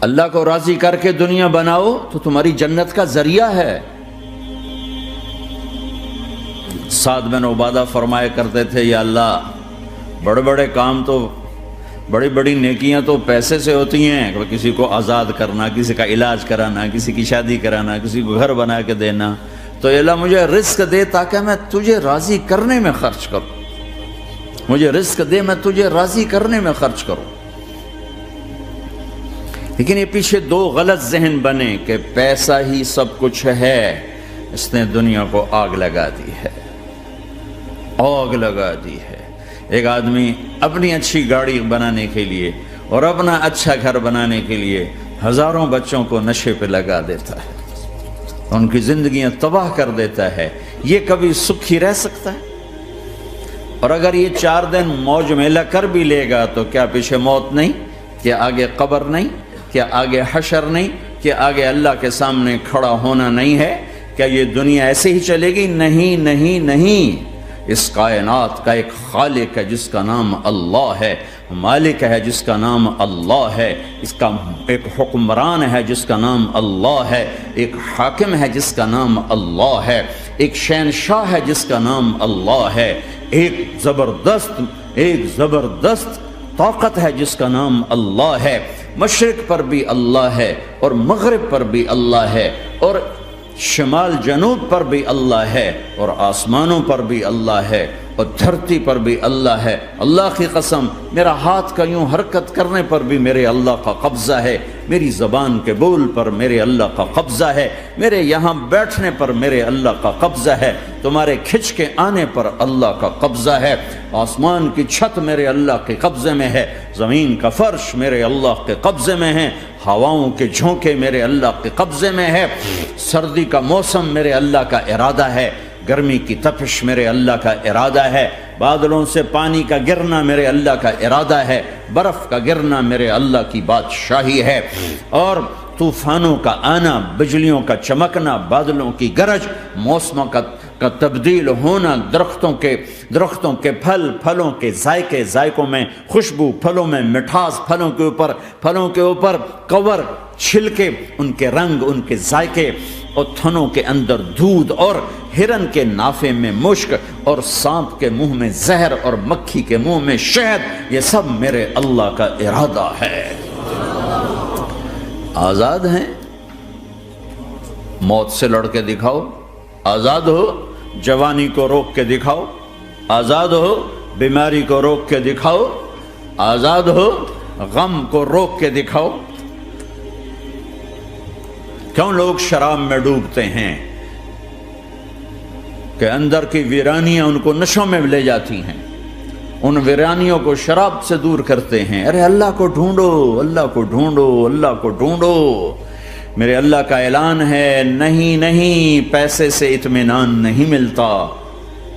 اللہ کو راضی کر کے دنیا بناؤ تو تمہاری جنت کا ذریعہ ہے۔ سعد بن عبادہ فرمایا کرتے تھے، یا اللہ بڑے بڑے کام تو، بڑی بڑی نیکیاں تو پیسے سے ہوتی ہیں، کسی کو آزاد کرنا، کسی کا علاج کرانا، کسی کی شادی کرانا، کسی کو گھر بنا کے دینا، تو اللہ مجھے رزق دے تاکہ میں تجھے راضی کرنے میں خرچ کروں، مجھے رزق دے میں تجھے راضی کرنے میں خرچ کروں۔ لیکن یہ پیچھے دو غلط ذہن بنے کہ پیسہ ہی سب کچھ ہے، اس نے دنیا کو آگ لگا دی ہے، آگ لگا دی ہے۔ ایک آدمی اپنی اچھی گاڑی بنانے کے لیے اور اپنا اچھا گھر بنانے کے لیے ہزاروں بچوں کو نشے پہ لگا دیتا ہے، ان کی زندگیاں تباہ کر دیتا ہے۔ یہ کبھی سکھی رہ سکتا ہے؟ اور اگر یہ 4 دن موج میلہ کر بھی لے گا تو کیا پیچھے موت نہیں؟ کیا آگے قبر نہیں؟ کیا آگے حشر نہیں؟ کیا آگے اللہ کے سامنے کھڑا ہونا نہیں ہے؟ کیا یہ دنیا ایسے ہی چلے گی؟ نہیں نہیں نہیں، اس کائنات کا ایک خالق ہے جس کا نام اللہ ہے، مالک ہے جس کا نام اللہ ہے، اس کا ایک حکمران ہے جس کا نام اللہ ہے، ایک حاکم ہے جس کا نام اللہ ہے، ایک شہنشاہ ہے جس کا نام اللہ ہے، ایک زبردست طاقت ہے جس کا نام اللہ ہے۔ مشرق پر بھی اللہ ہے اور مغرب پر بھی اللہ ہے اور شمال جنوب پر بھی اللہ ہے اور آسمانوں پر بھی اللہ ہے اور دھرتی پر بھی اللہ ہے۔ اللہ کی قسم، میرا ہاتھ کا یوں حرکت کرنے پر بھی میرے اللہ کا قبضہ ہے، میری زبان کے بول پر میرے اللہ کا قبضہ ہے، میرے یہاں بیٹھنے پر میرے اللہ کا قبضہ ہے، تمہارے کھچ کے آنے پر اللہ کا قبضہ ہے، آسمان کی چھت میرے اللہ کے قبضے میں ہے، زمین کا فرش میرے اللہ کے قبضے میں ہے، ہواؤں کے جھونکے میرے اللہ کے قبضے میں ہے، سردی کا موسم میرے اللہ کا ارادہ ہے، گرمی کی تپش میرے اللہ کا ارادہ ہے، بادلوں سے پانی کا گرنا میرے اللہ کا ارادہ ہے، برف کا گرنا میرے اللہ کی بادشاہی ہے، اور طوفانوں کا آنا، بجلیوں کا چمکنا، بادلوں کی گرج، موسموں کا تبدیل ہونا، درختوں کے پھلوں کے ذائقوں میں خوشبو، پھلوں میں مٹھاس، پھلوں کے اوپر کور، چھلکے، ان کے رنگ، ان کے ذائقے، اور تھنوں کے اندر دودھ، اور ہرن کے نافے میں مشک، اور سانپ کے منہ میں زہر، اور مکھی کے منہ میں شہد، یہ سب میرے اللہ کا ارادہ ہے۔ آزاد ہیں؟ موت سے لڑ کے دکھاؤ، آزاد ہو، جوانی کو روک کے دکھاؤ، آزاد ہو، بیماری کو روک کے دکھاؤ، آزاد ہو، غم کو روک کے دکھاؤ۔ کیوں لوگ شراب میں ڈوبتے ہیں؟ کہ اندر کی ویرانیاں ان کو نشوں میں لے جاتی ہیں، ان ویرانیوں کو شراب سے دور کرتے ہیں۔ ارے اللہ کو ڈھونڈو، اللہ کو ڈھونڈو، اللہ کو ڈھونڈو۔ میرے اللہ کا اعلان ہے، نہیں، پیسے سے اطمینان نہیں ملتا۔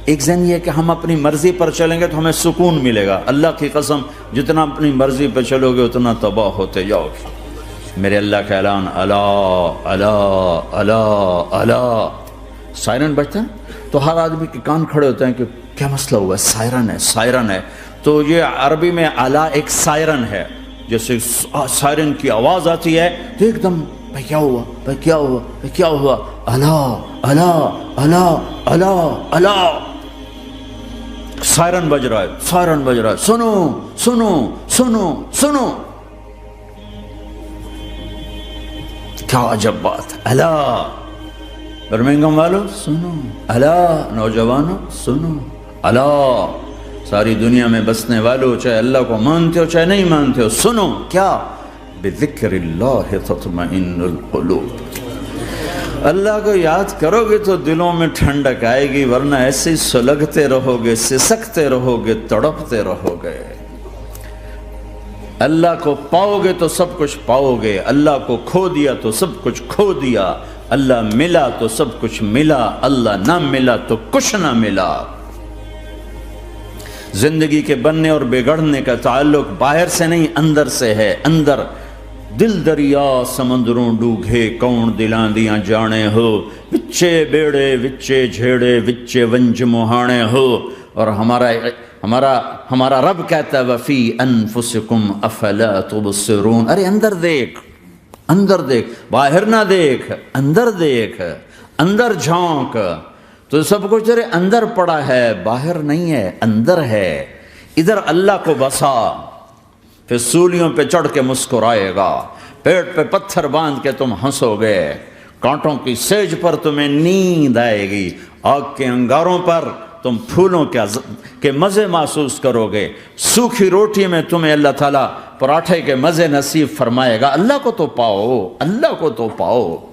ایک ذہن یہ کہ ہم اپنی مرضی پر چلیں گے تو ہمیں سکون ملے گا۔ اللہ کی قسم، جتنا اپنی مرضی پہ چلو گے اتنا تباہ ہوتے جاؤ گے۔ میرے اللہ کا اعلان، اللہ اللہ اللہ اللہ، سائرن بجتا ہے تو ہر آدمی کے کان کھڑے ہوتے ہیں کہ کیا مسئلہ ہوا ہے، سائرن ہے۔ تو یہ عربی میں اعلیٰ ایک سائرن ہے، جیسے سائرن کی آواز آتی ہے تو ایک دم بھائی کیا ہوا، اللہ اللہ اللہ اللہ اللہ، سائرن بج رہا ہے، سنو سنو سنو سنو، کیا عجب بات ہے۔ اللہ برمنگم والوں سنو، اللہ نوجوانوں سنو، اللہ ساری دنیا میں بسنے والوں، چاہے اللہ کو مانتے ہو چاہے نہیں مانتے ہو، سنو، کیا؟ بذکر اللہ تطمئن القلوب، اللہ کو یاد کرو گے تو دلوں میں ٹھنڈک آئے گی، ورنہ ایسے ہی سلگتے رہو گے، سسکتے رہو گے، تڑپتے رہو گے۔ اللہ کو پاؤ گے تو سب کچھ پاؤ گے، اللہ کو کھو دیا تو سب کچھ کھو دیا، اللہ ملا تو سب کچھ ملا، اللہ نہ ملا تو کچھ نہ ملا۔ زندگی کے بننے اور بگڑنے کا تعلق باہر سے نہیں اندر سے ہے۔ اندر دل دریا سمندروں ڈوگے، کون دلاں دیاں جانے ہو، وچے بیڑے وچے جھیڑے وچے ونج مہانے ہو۔ اور ہمارا رب کہتا ہے وفی انفسکم افلا تبصرون، ارے اندر دیکھ، اندر دیکھ، باہر نہ دیکھ، اندر دیکھ، اندر جھونک، تو سب کچھ تیرے اندر پڑا ہے، باہر نہیں ہے، اندر ہے۔ ادھر اللہ کو بسا، پھر سولیوں پہ چڑھ کے مسکرائے گا، پیٹ پہ پتھر باندھ کے تم ہنسو گے، کانٹوں کی سیج پر تمہیں نیند آئے گی، آگ کے انگاروں پر تم پھولوں کے مزے محسوس کرو گے، سوکھی روٹی میں تمہیں اللہ تعالیٰ پراٹھے کے مزے نصیب فرمائے گا۔ اللہ کو تو پاؤ، اللہ کو تو پاؤ۔